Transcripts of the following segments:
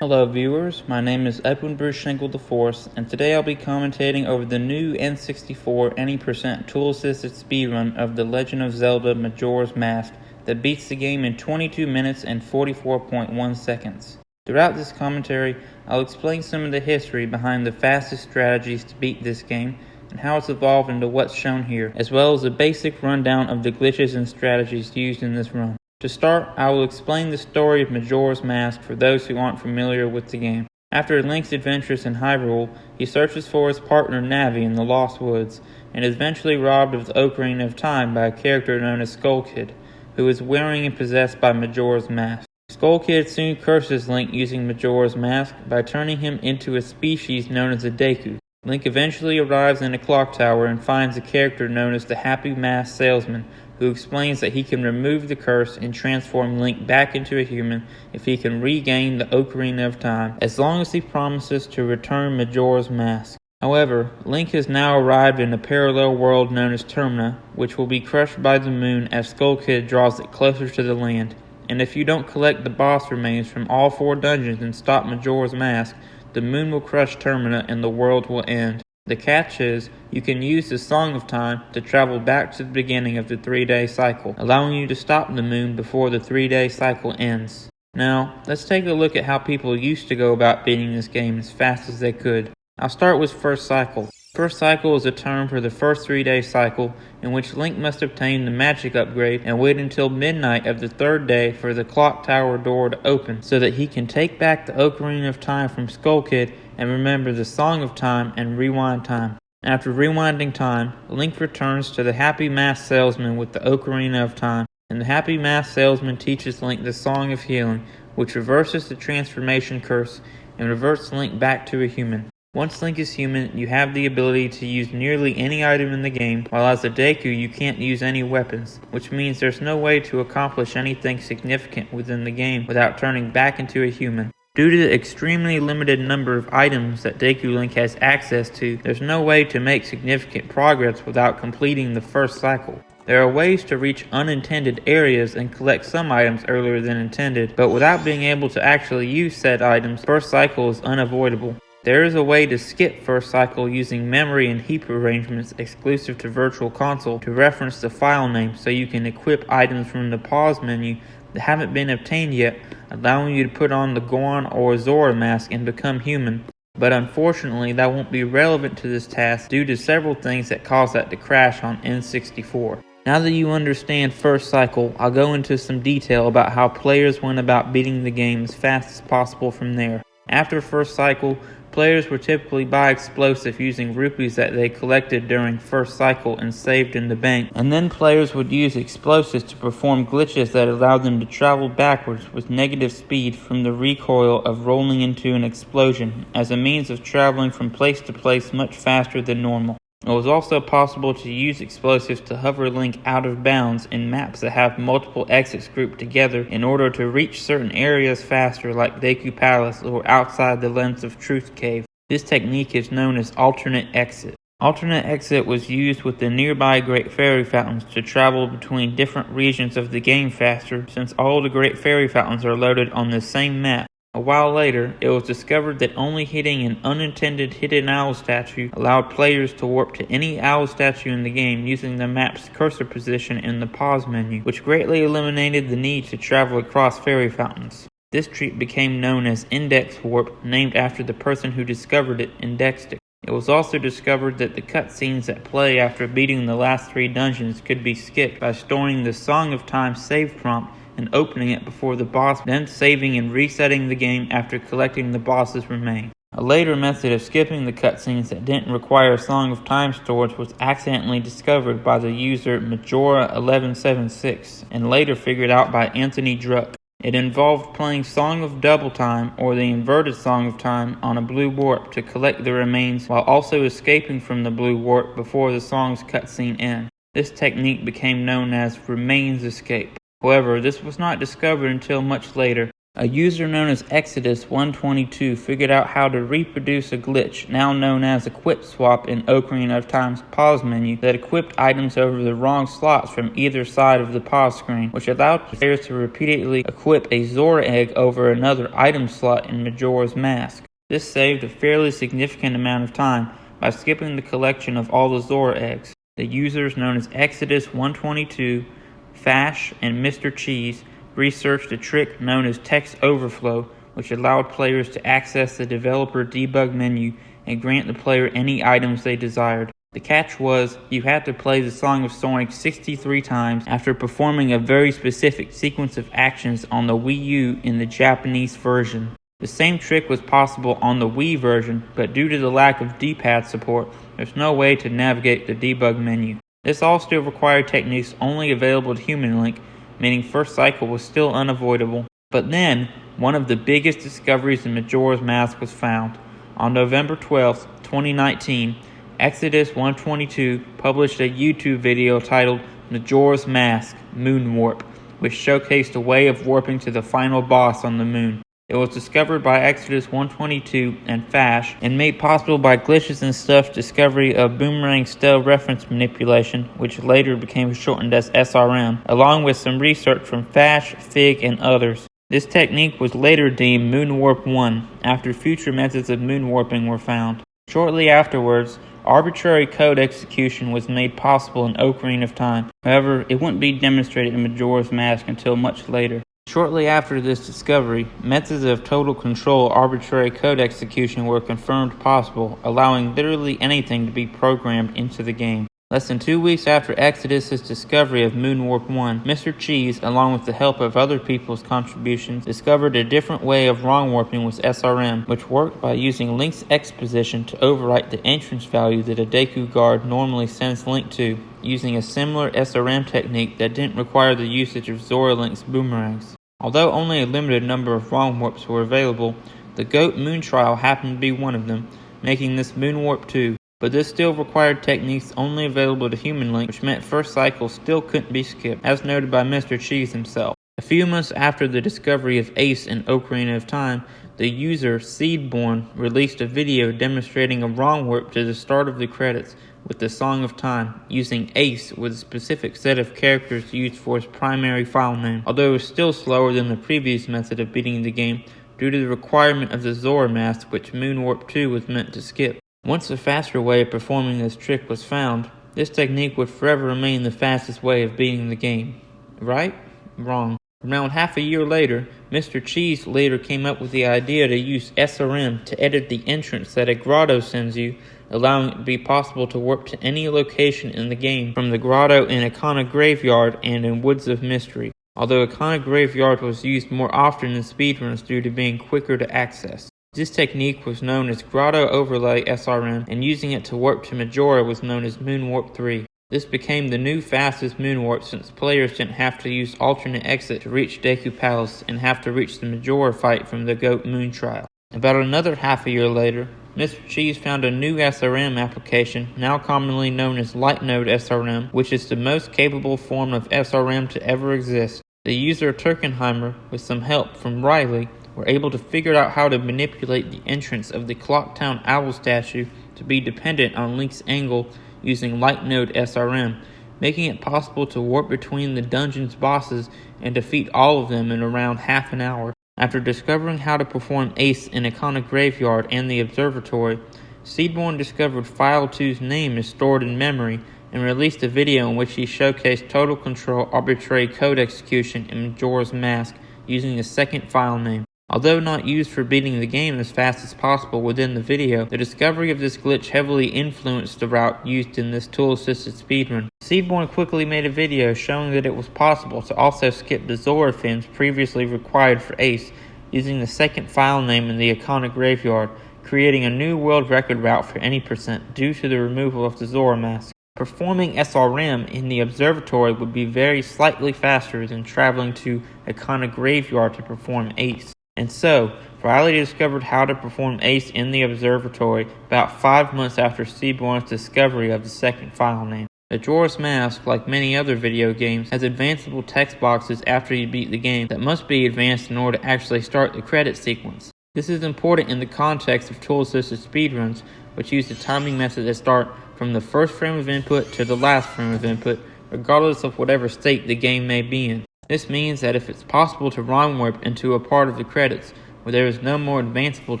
Hello viewers, my name is Shankle the Force, and today I'll be commentating over the new N64 any% tool-assisted speedrun of The Legend of Zelda Majora's Mask that beats the game in 22 minutes and 44.1 seconds. Throughout this commentary, I'll explain some of the history behind the fastest strategies to beat this game and how it's evolved into what's shown here, as well as a basic rundown of the glitches and strategies used in this run. To start, I will explain the story of Majora's Mask for those who aren't familiar with the game. After Link's adventures in Hyrule, he searches for his partner Navi in the Lost Woods, and is eventually robbed of the Ocarina of Time by a character known as Skull Kid, who is wearing and possessed by Majora's Mask. Skull Kid soon curses Link using Majora's Mask by turning him into a species known as a Deku. Link eventually arrives in a clock tower and finds a character known as the Happy Mask Salesman, who explains that he can remove the curse and transform Link back into a human if he can regain the Ocarina of Time, as long as he promises to return Majora's Mask. However, Link has now arrived in a parallel world known as Termina, which will be crushed by the moon as Skull Kid draws it closer to the land, and if you don't collect the boss remains from all 4 dungeons and stop Majora's Mask, the moon will crush Termina and the world will end. The catch is, you can use the Song of Time to travel back to the beginning of the 3-day cycle, allowing you to stop the moon before the 3-day cycle ends. Now, let's take a look at how people used to go about beating this game as fast as they could. I'll start with First Cycle. First Cycle is a term for the first 3-day cycle, in which Link must obtain the magic upgrade and wait until midnight of the 3rd day for the clock tower door to open, so that he can take back the Ocarina of Time from Skull Kid and remember the Song of Time and rewind time. After rewinding time, Link returns to the Happy Mask Salesman with the Ocarina of Time, and the Happy Mask Salesman teaches Link the Song of Healing, which reverses the transformation curse and reverts Link back to a human. Once Link is human, you have the ability to use nearly any item in the game, while as a Deku you can't use any weapons, which means there's no way to accomplish anything significant within the game without turning back into a human. Due to the extremely limited number of items that Deku Link has access to, there's no way to make significant progress without completing the first cycle. There are ways to reach unintended areas and collect some items earlier than intended, but without being able to actually use said items, first cycle is unavoidable. There is a way to skip first cycle using memory and heap arrangements exclusive to Virtual Console to reference the file name so you can equip items from the pause menu that haven't been obtained yet, allowing you to put on the Goron or Zora mask and become human. But unfortunately that won't be relevant to this task due to several things that cause that to crash on N64. Now that you understand first cycle, I'll go into some detail about how players went about beating the game as fast as possible from there. After first cycle, players would typically buy explosive using rupees that they collected during first cycle and saved in the bank, and then players would use explosives to perform glitches that allowed them to travel backwards with negative speed from the recoil of rolling into an explosion as a means of traveling from place to place much faster than normal. It was also possible to use explosives to hover Link out of bounds in maps that have multiple exits grouped together in order to reach certain areas faster, like Deku Palace or outside the Lens of Truth Cave. This technique is known as alternate exit. Alternate exit was used with the nearby Great Fairy Fountains to travel between different regions of the game faster, since all the Great Fairy Fountains are loaded on the same map. A while later, it was discovered that only hitting an unintended hidden owl statue allowed players to warp to any owl statue in the game using the map's cursor position in the pause menu, which greatly eliminated the need to travel across fairy fountains. This trick became known as Index Warp, named after the person who discovered it, indexed it. It was also discovered that the cutscenes that play after beating the last 3 dungeons could be skipped by storing the Song of Time save prompt and opening it before the boss, then saving and resetting the game after collecting the boss's remains. A later method of skipping the cutscenes that didn't require Song of Time storage was accidentally discovered by the user Majora1176 and later figured out by Anthony Druck. It involved playing Song of Double Time or the inverted Song of Time on a blue warp to collect the remains while also escaping from the blue warp before the song's cutscene ends. This technique became known as Remains Escape. However, this was not discovered until much later. A user known as Exodus122 figured out how to reproduce a glitch, now known as equip swap in Ocarina of Time's pause menu, that equipped items over the wrong slots from either side of the pause screen, which allowed players to repeatedly equip a Zora egg over another item slot in Majora's Mask. This saved a fairly significant amount of time by skipping the collection of all the Zora eggs. The users known as Exodus122, Fash, and Mr. Cheese researched a trick known as text overflow, which allowed players to access the developer debug menu and grant the player any items they desired. The catch was, you had to play the Song of Sonic 63 times after performing a very specific sequence of actions on the Wii U in the Japanese version. The same trick was possible on the Wii version, but due to the lack of D-pad support, there's no way to navigate the debug menu. This all still required techniques only available to Human Link, meaning first cycle was still unavoidable. But then, one of the biggest discoveries in Majora's Mask was found. On November 12, 2019, Exodus122 published a YouTube video titled Majora's Mask Moon Warp, which showcased a way of warping to the final boss on the moon. It was discovered by Exodus122 and Fash, and made possible by Glitches and Stuff's discovery of boomerang style reference manipulation, which later became shortened as SRM, along with some research from Fash, Fig, and others. This technique was later deemed Moon Warp 1, after future methods of moon warping were found. Shortly afterwards, arbitrary code execution was made possible in Ocarina of Time. However, it wouldn't be demonstrated in Majora's Mask until much later. Shortly after this discovery, methods of total control arbitrary code execution were confirmed possible, allowing literally anything to be programmed into the game. Less than 2 weeks after Exodus's discovery of Moon Warp 1, Mr. Cheese, along with the help of other people's contributions, discovered a different way of wrong warping with SRM, which worked by using Link's exposition to overwrite the entrance value that a Deku guard normally sends Link to, using a similar SRM technique that didn't require the usage of Zora Link's boomerangs. Although only a limited number of wrong warps were available, the Goat Moon Trial happened to be one of them, making this Moon Warp 2. But this still required techniques only available to Human Link, which meant first cycle still couldn't be skipped, as noted by Mr. Cheese himself. A few months after the discovery of Ace in Ocarina of Time, the user Seedborn released a video demonstrating a wrong warp to the start of the credits with the Song of Time, using Ace with a specific set of characters used for his primary file name, although it was still slower than the previous method of beating the game due to the requirement of the Zora mask, which Moon Warp 2 was meant to skip. Once a faster way of performing this trick was found, this technique would forever remain the fastest way of beating the game. Right? Wrong. Around half a year later, Mr. Cheese later came up with the idea to use SRM to edit the entrance that a grotto sends you, allowing it to be possible to warp to any location in the game from the grotto in Ikana Graveyard and in Woods of Mystery, although Ikana Graveyard was used more often in speedruns due to being quicker to access. This technique was known as Grotto Overlay SRM, and using it to warp to Majora was known as Moon Warp 3. This became the new fastest moon warp since players didn't have to use alternate exit to reach Deku Palace and have to reach the Majora fight from the Goat Moon Trial. About another half a year later, Mr. Cheese found a new SRM application, now commonly known as Light Node SRM, which is the most capable form of SRM to ever exist. The user Türkenheimer, with some help from Riley, were able to figure out how to manipulate the entrance of the Clocktown Owl statue to be dependent on Link's angle using Light Node SRM, making it possible to warp between the dungeon's bosses and defeat all of them in around half an hour. After discovering how to perform Ace in Ikana Graveyard and the Observatory, Seedborn discovered File 2's name is stored in memory and released a video in which he showcased total control arbitrary code execution in Majora's Mask using a second file name. Although not used for beating the game as fast as possible within the video, the discovery of this glitch heavily influenced the route used in this tool-assisted speedrun. Seedborn quickly made a video showing that it was possible to also skip the Zora fins previously required for Ace using the second file name in the Ikana Graveyard, creating a new world record route for any percent due to the removal of the Zora mask. Performing SRM in the Observatory would be very slightly faster than traveling to Ikana Graveyard to perform Ace. And so, Riley discovered how to perform Ace in the Observatory about 5 months after Seedborn's discovery of the second file name. Majora's Mask, like many other video games, has advanceable text boxes after you beat the game that must be advanced in order to actually start the credit sequence. This is important in the context of tool-assisted speedruns, which use the timing method that start from the first frame of input to the last frame of input, regardless of whatever state the game may be in. This means that if it's possible to rhyme warp into a part of the credits where there is no more advanceable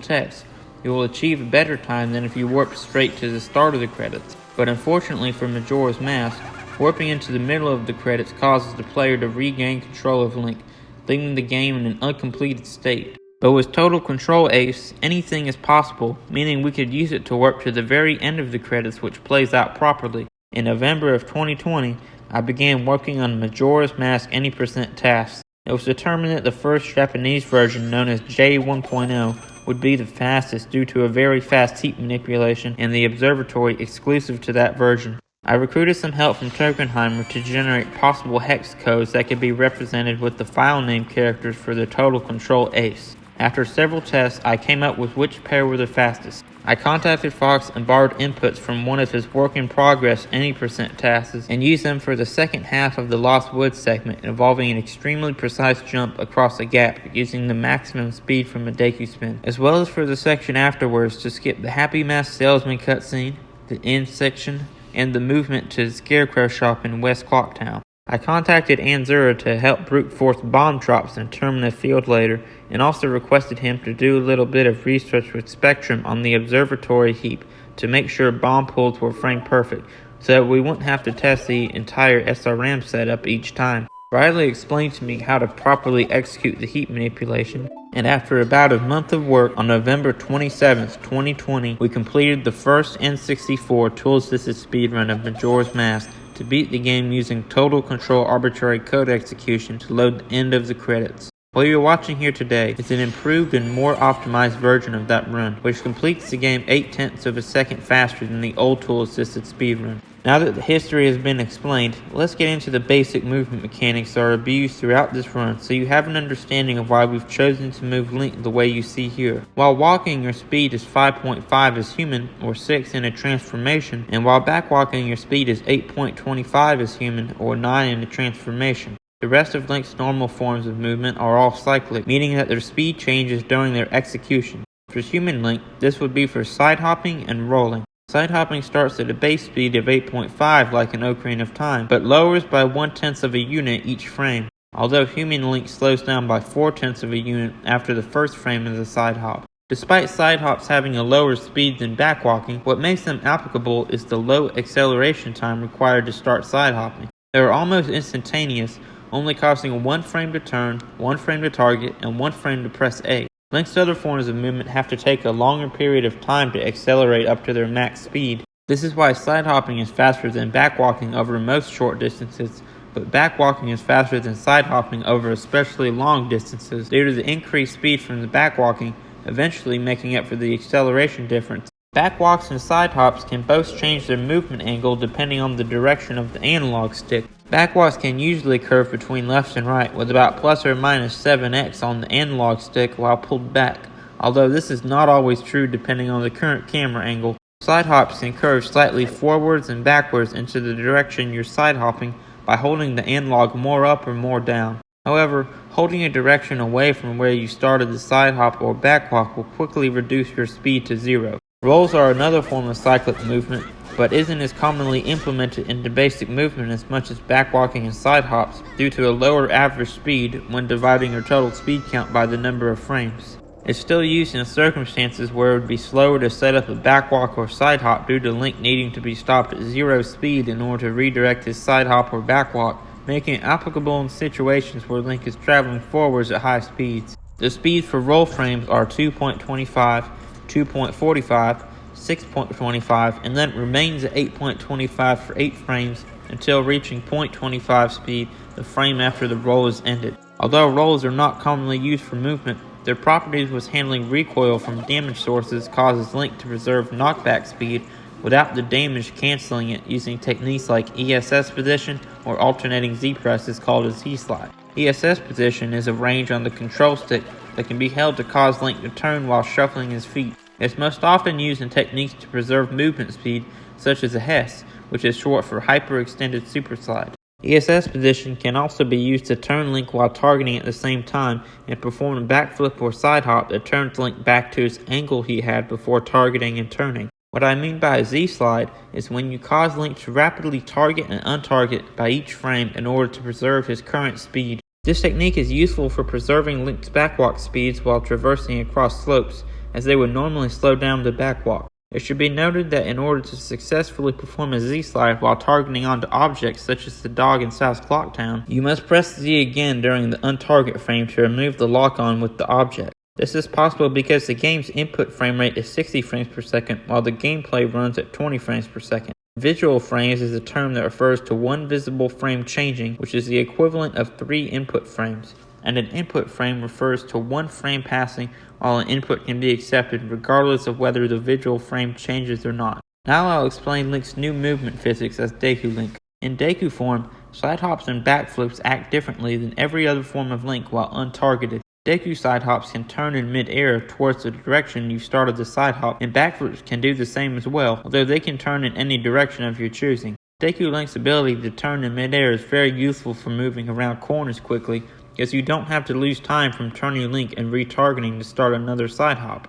text, you will achieve a better time than if you warp straight to the start of the credits. But unfortunately for Majora's Mask, warping into the middle of the credits causes the player to regain control of Link, leaving the game in an uncompleted state. But with Total Control Ace, anything is possible, meaning we could use it to warp to the very end of the credits, which plays out properly. In November of 2020, I began working on Majora's Mask any % TAS. It was determined that the first Japanese version, known as J1.0, would be the fastest due to a very fast heat manipulation and the observatory exclusive to that version. I recruited some help from Türkenheimer to generate possible hex codes that could be represented with the file name characters for the Total Control Ace. After several tests, I came up with which pair were the fastest. I contacted Fox and borrowed inputs from one of his work-in-progress any % TASs and used them for the second half of the Lost Woods segment, involving an extremely precise jump across a gap using the maximum speed from a Deku spin, as well as for the section afterwards to skip the Happy Mask Salesman cutscene, the end section, and the movement to the Scarecrow Shop in West Clocktown. I contacted Anzura to help brute force bomb drops in Termina Field later, and also requested him to do a little bit of research with Spectrum on the observatory heap to make sure bomb pulls were frame perfect, so that we wouldn't have to test the entire SRM setup each time. Riley explained to me how to properly execute the heat manipulation, and after about a month of work, on November 27th, 2020, we completed the first N64 tool-assisted speedrun of Majora's Mask to beat the game using Total Control arbitrary code execution to load the end of the credits. What you're watching here today is an improved and more optimized version of that run, which completes the game 0.8 of a second faster than the old tool-assisted speedrun. Now that the history has been explained, let's get into the basic movement mechanics that are abused throughout this run so you have an understanding of why we've chosen to move Link the way you see here. While walking, your speed is 5.5 as human, or 6 in a transformation, and while backwalking, your speed is 8.25 as human, or 9 in a transformation. The rest of Link's normal forms of movement are all cyclic, meaning that their speed changes during their execution. For human Link, this would be for side hopping and rolling. Side hopping starts at a base speed of 8.5 like an Ocarina of Time, but lowers by 1/10 of a unit each frame, although human Link slows down by 4/10 of a unit after the first frame of the side hop. Despite side hops having a lower speed than backwalking, what makes them applicable is the low acceleration time required to start side hopping. They are almost instantaneous, only costing 1 frame to turn, 1 frame to target, and 1 frame to press A. Link's other forms of movement have to take a longer period of time to accelerate up to their max speed. This is why side hopping is faster than backwalking over most short distances, but backwalking is faster than side hopping over especially long distances due to the increased speed from the backwalking, eventually making up for the acceleration difference. Backwalks and side hops can both change their movement angle depending on the direction of the analog stick. Backwalks can usually curve between left and right with about plus or minus 7x on the analog stick while pulled back, although this is not always true depending on the current camera angle. Side hops can curve slightly forwards and backwards into the direction you're side hopping by holding the analog more up or more down. However, holding a direction away from where you started the side hop or backwalk will quickly reduce your speed to 0. Rolls are another form of cyclic movement, but isn't as commonly implemented into basic movement as much as backwalking and side hops due to a lower average speed when dividing your total speed count by the number of frames. It's still used in circumstances where it would be slower to set up a backwalk or side hop due to Link needing to be stopped at 0 speed in order to redirect his side hop or backwalk, making it applicable in situations where Link is traveling forwards at high speeds. The speeds for roll frames are 2.25, 2.45, 6.25, and then it remains at 8.25 for 8 frames until reaching 0.25 speed the frame after the roll is ended. Although rolls are not commonly used for movement, their properties with handling recoil from damage sources causes Link to preserve knockback speed without the damage cancelling it using techniques like ESS position or alternating Z presses called a Z-slide. ESS position is a range on the control stick that can be held to cause Link to turn while shuffling his feet. It's most often used in techniques to preserve movement speed such as a HES, which is short for Hyperextended Superslide. ESS position can also be used to turn Link while targeting at the same time and perform a backflip or side hop that turns Link back to his angle he had before targeting and turning. What I mean by a Z-slide is when you cause Link to rapidly target and untarget by each frame in order to preserve his current speed. This technique is useful for preserving Link's backwalk speeds while traversing across slopes, as they would normally slow down the backwalk. It should be noted that in order to successfully perform a Z-slide while targeting onto objects such as the dog in South Clocktown, you must press Z again during the untarget frame to remove the lock-on with the object. This is possible because the game's input frame rate is 60 frames per second while the gameplay runs at 20 frames per second. Visual frames is a term that refers to one visible frame changing, which is the equivalent of 3 input frames. And an input frame refers to one frame passing while an input can be accepted regardless of whether the visual frame changes or not. Now I'll explain Link's new movement physics as Deku Link. In Deku form, side hops and backflips act differently than every other form of Link while untargeted. Deku side hops can turn in mid-air towards the direction you started the side hop, and backflips can do the same as well, although they can turn in any direction of your choosing. Deku Link's ability to turn in mid-air is very useful for moving around corners quickly, because you don't have to lose time from turning Link and retargeting to start another side hop.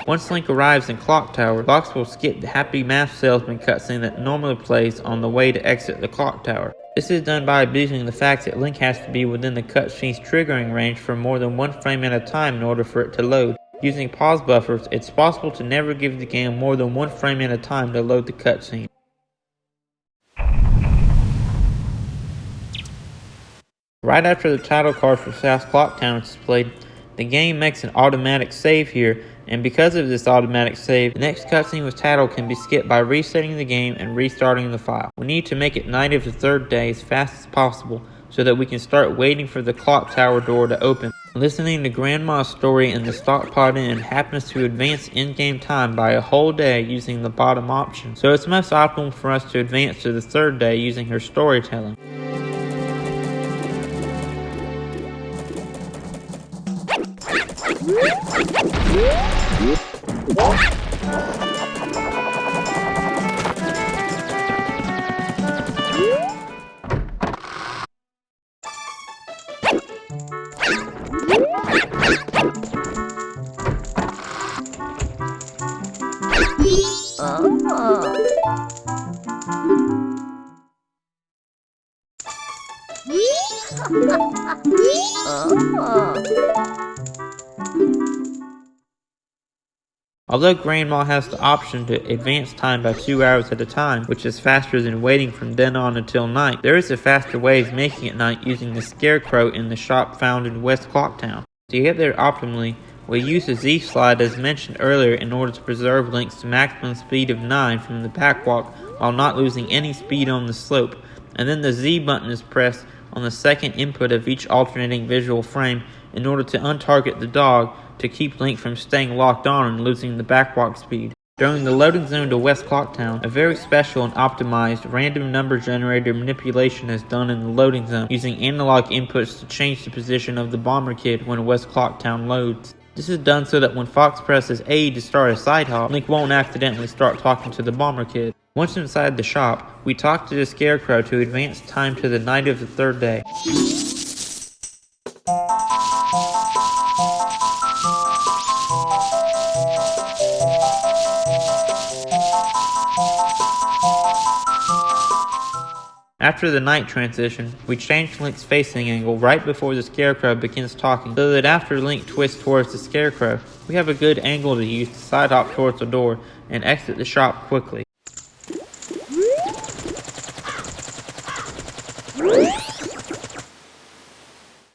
Once Link arrives in Clock Tower, Fox will skip the Happy Mask Salesman cutscene that normally plays on the way to exit the Clock Tower. This is done by abusing the fact that Link has to be within the cutscene's triggering range for more than one frame at a time in order for it to load. Using pause buffers, it's possible to never give the game more than one frame at a time to load the cutscene. Right after the title card for South Clocktown is displayed, the game makes an automatic save here, and because of this automatic save, the next cutscene with title can be skipped by resetting the game and restarting the file. We need to make it night of the third day as fast as possible so that we can start waiting for the clock tower door to open. Listening to Grandma's story in the stock pod in happens to advance in-game time by a whole day using the bottom option, so it's most optimal for us to advance to the third day using her storytelling. Although Grandma has the option to advance time by 2 hours at a time, which is faster than waiting from then on until night, there is a faster way of making it night using the scarecrow in the shop found in West Clocktown. To get there optimally, we use the Z slide as mentioned earlier in order to preserve Link's to maximum speed of 9 from the backwalk while not losing any speed on the slope, and then the Z button is pressed on the second input of each alternating visual frame in order to untarget the dog to keep Link from staying locked on and losing the backwalk speed. During the loading zone to West Clocktown, a very special and optimized random number generator manipulation is done in the loading zone using analog inputs to change the position of the Bomber Kid when West Clocktown loads. This is done so that when Fox presses A to start a side hop, Link won't accidentally start talking to the Bomber Kid. Once inside the shop, we talk to the Scarecrow to advance time to the night of the third day. After the night transition, we change Link's facing angle right before the Scarecrow begins talking, so that after Link twists towards the Scarecrow, we have a good angle to use to side hop towards the door and exit the shop quickly.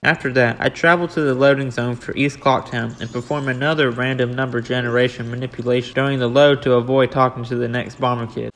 After that, I travel to the loading zone for East Clocktown and perform another random number generation manipulation during the load to avoid talking to the next Bomber Kid.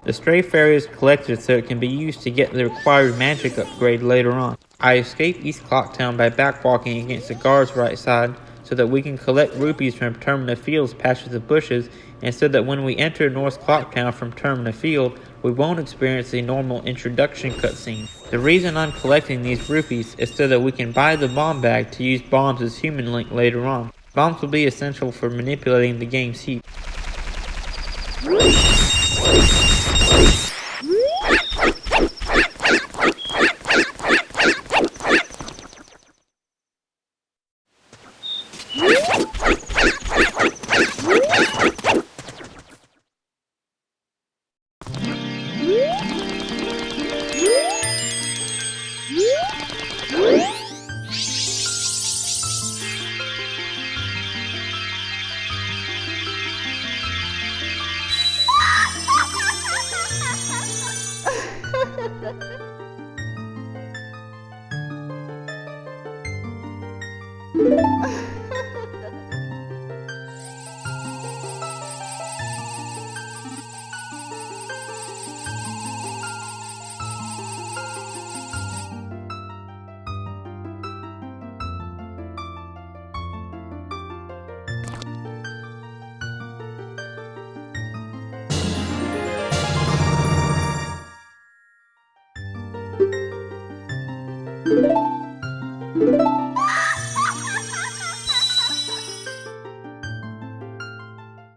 The stray fairy is collected so it can be used to get the required magic upgrade later on. I escape East Clocktown by backwalking against the guard's right side so that we can collect rupees from Termina Field's patches of bushes, and so that when we enter North Clocktown from Termina Field, we won't experience the normal introduction cutscene. The reason I'm collecting these rupees is so that we can buy the bomb bag to use bombs as Human Link later on. Bombs will be essential for manipulating the game's heat.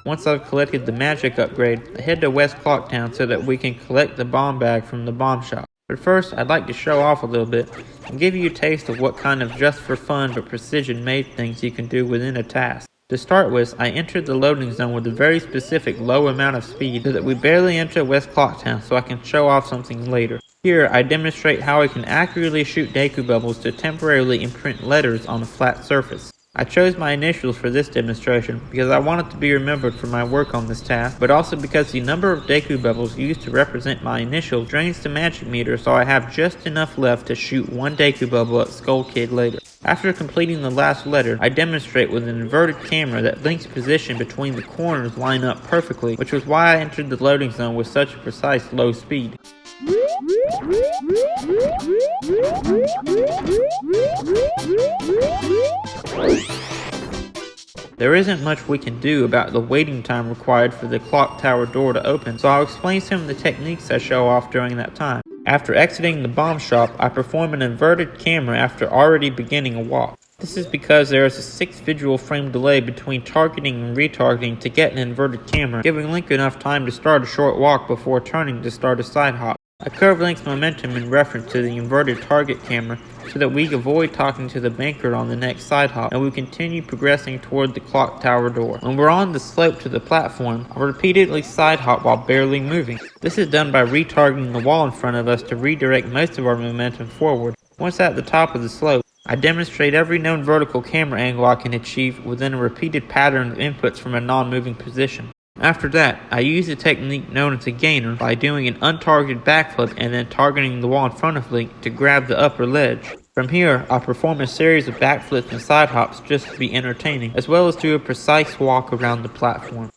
Once I've collected the magic upgrade, I head to West Clocktown so that we can collect the bomb bag from the bomb shop. But first, I'd like to show off a little bit and give you a taste of what kind of just for fun but precision made things you can do within a TAS. To start with, I entered the loading zone with a very specific low amount of speed so that we barely enter West Clocktown so I can show off something later. Here, I demonstrate how I can accurately shoot Deku bubbles to temporarily imprint letters on a flat surface. I chose my initials for this demonstration because I want it to be remembered for my work on this task, but also because the number of Deku bubbles used to represent my initials drains the magic meter, so I have just enough left to shoot one Deku bubble at Skull Kid later. After completing the last letter, I demonstrate with an inverted camera that Link's position between the corners line up perfectly, which was why I entered the loading zone with such a precise low speed. There isn't much we can do about the waiting time required for the clock tower door to open, so I'll explain some of the techniques I show off during that time. After exiting the bomb shop, I perform an inverted camera after already beginning a walk. This is because there is a 6 visual frame delay between targeting and retargeting to get an inverted camera, giving Link enough time to start a short walk before turning to start a side hop. I curve Link's momentum in reference to the inverted target camera so that we avoid talking to the banker on the next side hop, and we continue progressing toward the clock tower door. When we're on the slope to the platform, I repeatedly side hop while barely moving. This is done by retargeting the wall in front of us to redirect most of our momentum forward. Once at the top of the slope, I demonstrate every known vertical camera angle I can achieve within a repeated pattern of inputs from a non-moving position. After that, I use a technique known as a gainer by doing an untargeted backflip and then targeting the wall in front of Link to grab the upper ledge. From here, I perform a series of backflips and side hops just to be entertaining, as well as do a precise walk around the platform.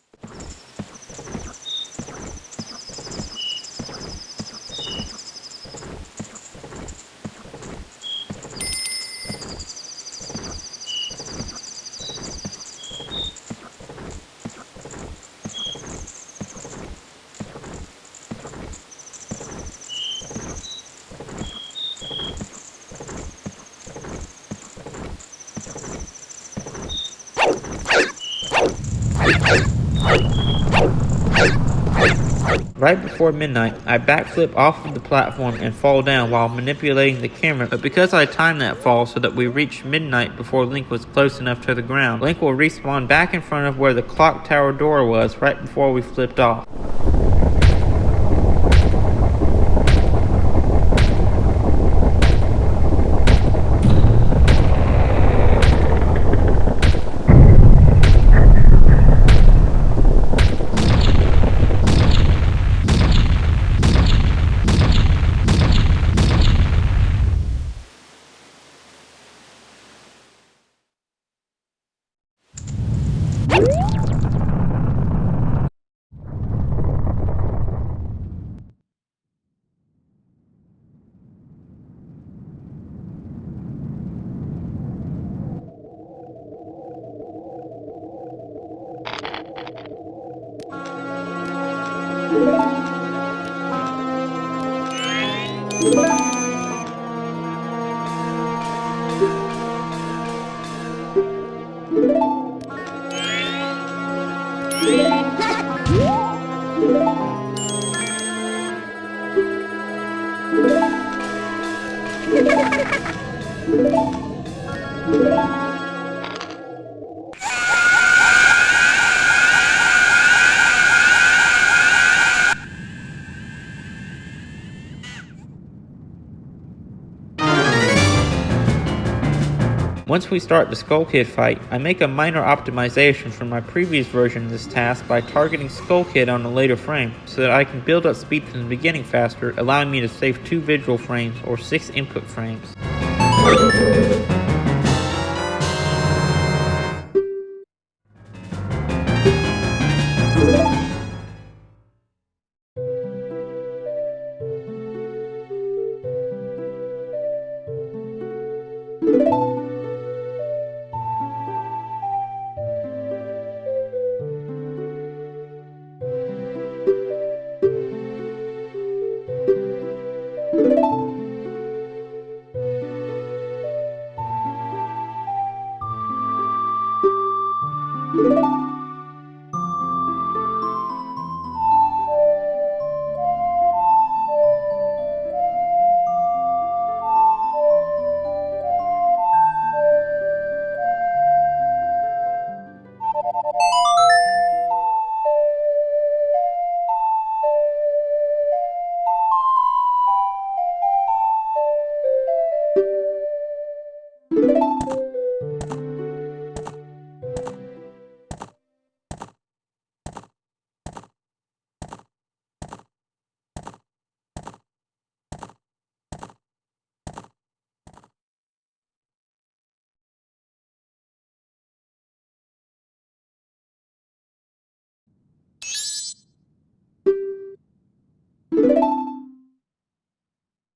Right before midnight, I backflip off of the platform and fall down while manipulating the camera, but because I timed that fall so that we reached midnight before Link was close enough to the ground, Link will respawn back in front of where the clock tower door was right before we flipped off. Once we start the Skull Kid fight, I make a minor optimization from my previous version of this task by targeting Skull Kid on a later frame, so that I can build up speed from the beginning faster, allowing me to save 2 visual frames or 6 input frames.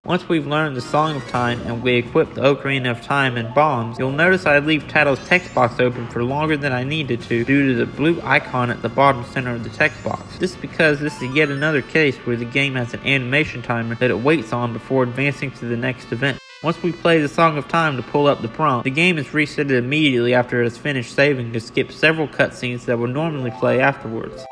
Once we've learned the Song of Time and we equip the Ocarina of Time and bombs, you'll notice I leave title's text box open for longer than I needed to due to the blue icon at the bottom center of the text box. This is because this is yet another case where the game has an animation timer that it waits on before advancing to the next event. Once we play the Song of Time to pull up the prompt, the game is reset immediately after it has finished saving to skip several cutscenes that would normally play afterwards.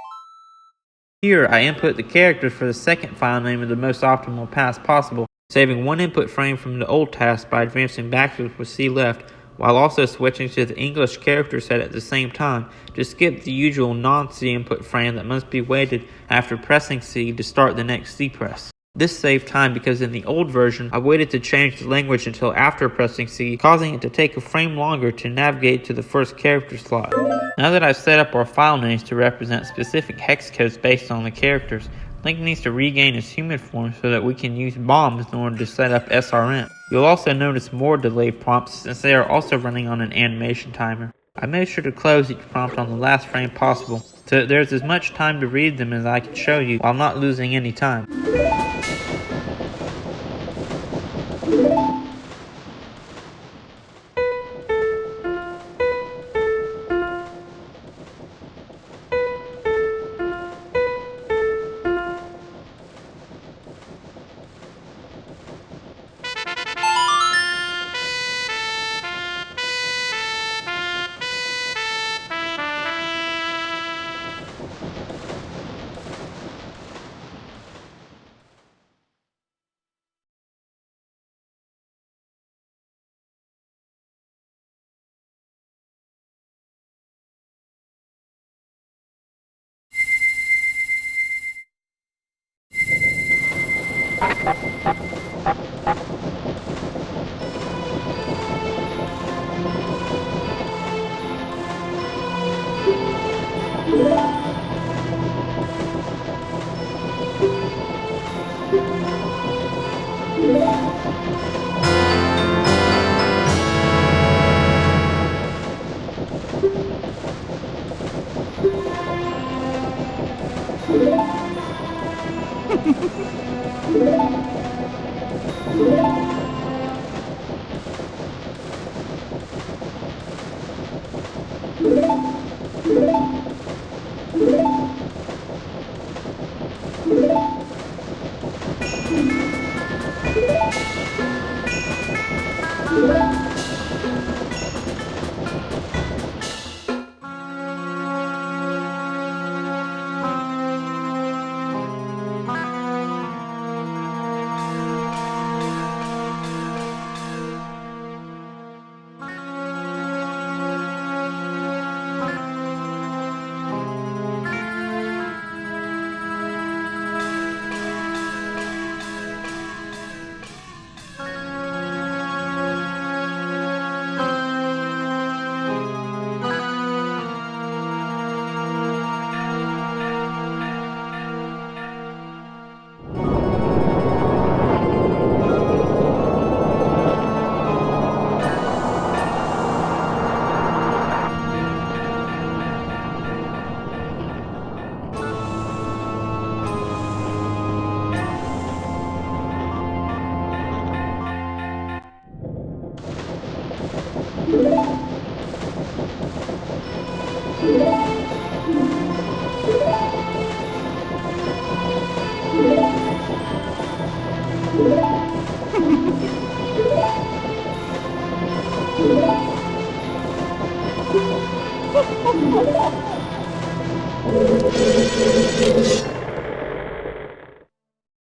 Here, I input the characters for the second file name in the most optimal path possible, saving one input frame from the old task by advancing backwards with C left, while also switching to the English character set at the same time to skip the usual non-C input frame that must be waited after pressing C to start the next C press. This saved time because in the old version, I waited to change the language until after pressing C, causing it to take a frame longer to navigate to the first character slot. Now that I've set up our file names to represent specific hex codes based on the characters, Link needs to regain his human form so that we can use bombs in order to set up SRM. You'll also notice more delayed prompts since they are also running on an animation timer. I made sure to close each prompt on the last frame possible, so that there's as much time to read them as I can show you while not losing any time.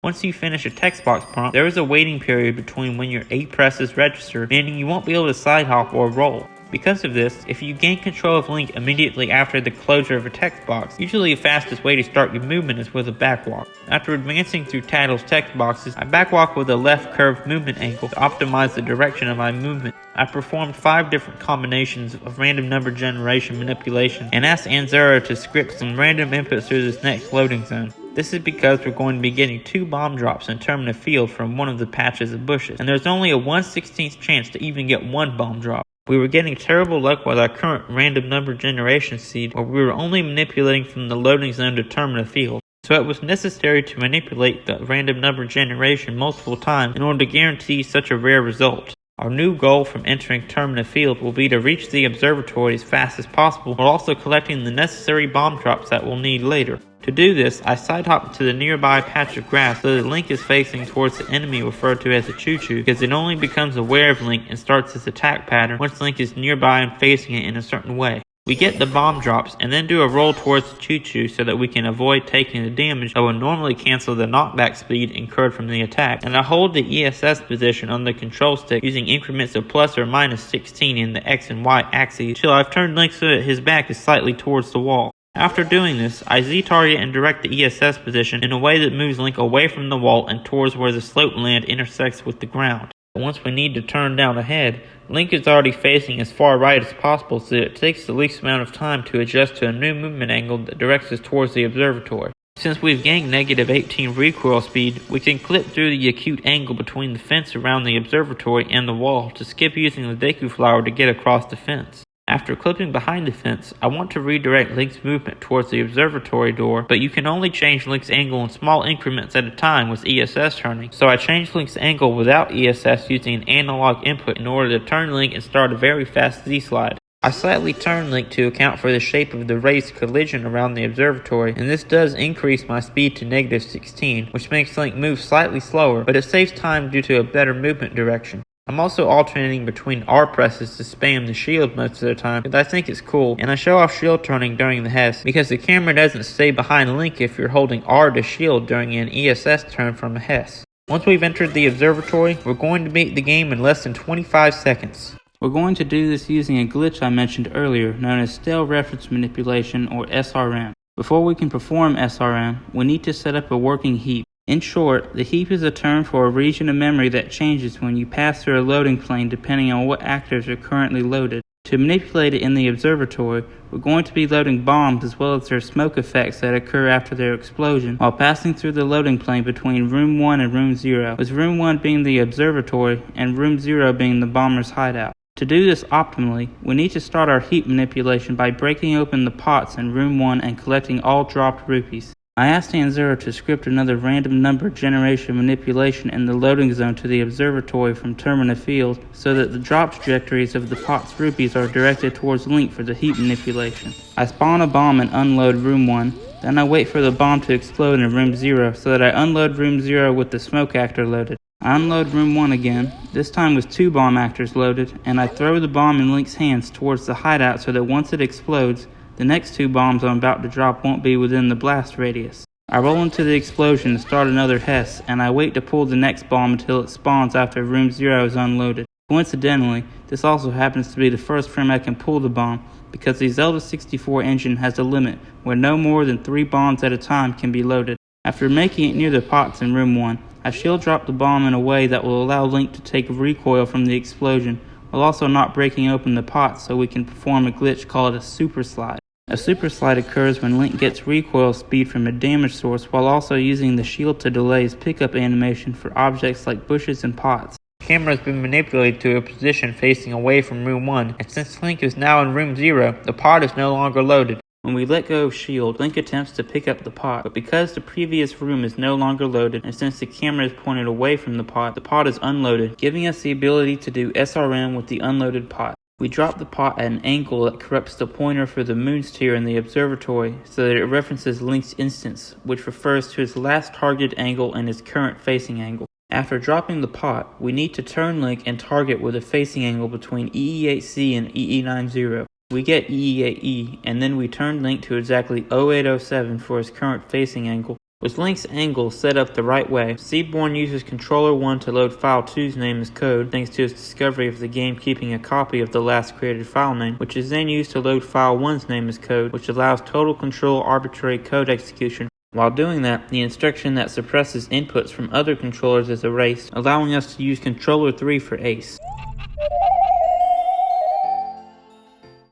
Once you finish a text box prompt, there is a waiting period between when your A presses register, meaning you won't be able to side hop or roll. Because of this, if you gain control of Link immediately after the closure of a text box, usually the fastest way to start your movement is with a backwalk. After advancing through title's text boxes, I backwalk with a left curved movement angle to optimize the direction of my movement. I performed 5 different combinations of random number generation manipulation and asked Anzura to script some random inputs through this next loading zone. This is because we're going to be getting 2 bomb drops in Termina Field from one of the patches of bushes, and there's only a 1/16th chance to even get 1 bomb drop. We were getting terrible luck with our current random number generation seed, where we were only manipulating from the loading zone to Termina Field. so it was necessary to manipulate the random number generation multiple times in order to guarantee such a rare result. Our new goal from entering Termina Field will be to reach the observatory as fast as possible, while also collecting the necessary bomb drops that we'll need later. To do this, I side-hop to the nearby patch of grass so that Link is facing towards the enemy referred to as the Choo-Choo, because it only becomes aware of Link and starts its attack pattern once Link is nearby and facing it in a certain way. We get the bomb drops and then do a roll towards the Choo-Choo so that we can avoid taking the damage that would normally cancel the knockback speed incurred from the attack, and I hold the ESS position on the control stick using increments of plus or minus 16 in the X and Y axes until I've turned Link so that his back is slightly towards the wall. After doing this, I Z-target and direct the ESS position in a way that moves Link away from the wall and towards where the slope land intersects with the ground. Once we need to turn down ahead, Link is already facing as far right as possible so that it takes the least amount of time to adjust to a new movement angle that directs us towards the observatory. Since we've gained negative 18 recoil speed, we can clip through the acute angle between the fence around the observatory and the wall to skip using the Deku Flower to get across the fence. After clipping behind the fence, I want to redirect Link's movement towards the observatory door, but you can only change Link's angle in small increments at a time with ESS turning, so I changed Link's angle without ESS using an analog input in order to turn Link and start a very fast Z-slide. I slightly turn Link to account for the shape of the raised collision around the observatory, and this does increase my speed to negative 16, which makes Link move slightly slower, but it saves time due to a better movement direction. I'm also alternating between R presses to spam the shield most of the time because I think it's cool, and I show off shield turning during the Hess because the camera doesn't stay behind Link if you're holding R to shield during an ESS turn from a Hess. Once we've entered the observatory, we're going to beat the game in less than 25 seconds. We're going to do this using a glitch I mentioned earlier known as stale reference manipulation or SRM. Before we can perform SRM, we need to set up a working heap. In short, the heap is a term for a region of memory that changes when you pass through a loading plane depending on what actors are currently loaded. To manipulate it in the observatory, we're going to be loading bombs as well as their smoke effects that occur after their explosion while passing through the loading plane between Room 1 and Room 0, with Room 1 being the observatory and Room 0 being the bomber's hideout. To do this optimally, we need to start our heap manipulation by breaking open the pots in Room 1 and collecting all dropped rupees. I asked N0 to script another random number generation manipulation in the loading zone to the observatory from Termina Field so that the drop trajectories of the pot's rupees are directed towards Link for the heap manipulation. I spawn a bomb and unload Room 1, then I wait for the bomb to explode in Room 0 so that I unload Room 0 with the smoke actor loaded. I unload Room 1 again, this time with 2 bomb actors loaded, and I throw the bomb in Link's hands towards the hideout so that once it explodes, the next 2 bombs I'm about to drop won't be within the blast radius. I roll into the explosion to start another Hess, and I wait to pull the next bomb until it spawns after Room 0 is unloaded. Coincidentally, this also happens to be the first frame I can pull the bomb, because the Zelda 64 engine has a limit where no more than 3 bombs at a time can be loaded. After making it near the pots in Room 1, I shield drop the bomb in a way that will allow Link to take recoil from the explosion, while also not breaking open the pots so we can perform a glitch called a super slide. A super slide occurs when Link gets recoil speed from a damage source while also using the shield to delay's pickup animation for objects like bushes and pots. The camera has been manipulated to a position facing away from Room 1, and since Link is now in Room 0, the pot is no longer loaded. When we let go of shield, Link attempts to pick up the pot, but because the previous room is no longer loaded, and since the camera is pointed away from the pot is unloaded, giving us the ability to do SRM with the unloaded pot. We drop the pot at an angle that corrupts the pointer for the moon's tier in the observatory so that it references Link's instance, which refers to his last targeted angle and his current facing angle. After dropping the pot, we need to turn Link and target with a facing angle between EE8C and EE90. We get EE8E, and then we turn Link to exactly 0807 for his current facing angle. With Link's angle set up the right way, Seaborn uses controller 1 to load file 2's name as code thanks to his discovery of the game keeping a copy of the last created file name, which is then used to load file 1's name as code, which allows total control arbitrary code execution. While doing that, the instruction that suppresses inputs from other controllers is erased, allowing us to use controller 3 for Ace.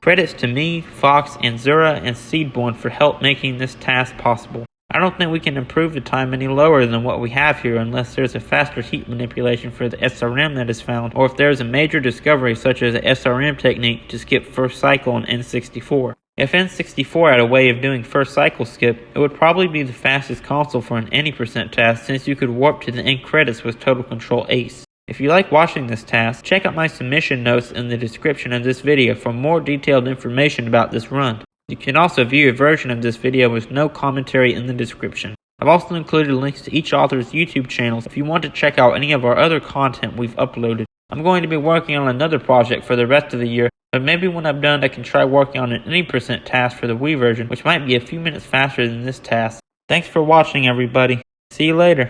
Credits to me, Fox, and Zura and Seedborn for help making this task possible. I don't think we can improve the time any lower than what we have here unless there's a faster heat manipulation for the SRM that is found, or if there's a major discovery such as the SRM technique to skip first cycle in N64. If N64 had a way of doing first cycle skip, it would probably be the fastest console for an any % task since you could warp to the end credits with Total Control Ace. If you like watching this task, check out my submission notes in the description of this video for more detailed information about this run. You can also view a version of this video with no commentary in the description. I've also included links to each author's YouTube channels if you want to check out any of our other content we've uploaded. I'm going to be working on another project for the rest of the year, but maybe when I'm done I can try working on an any % task for the Wii version, which might be a few minutes faster than this task. Thanks for watching everybody. See you later.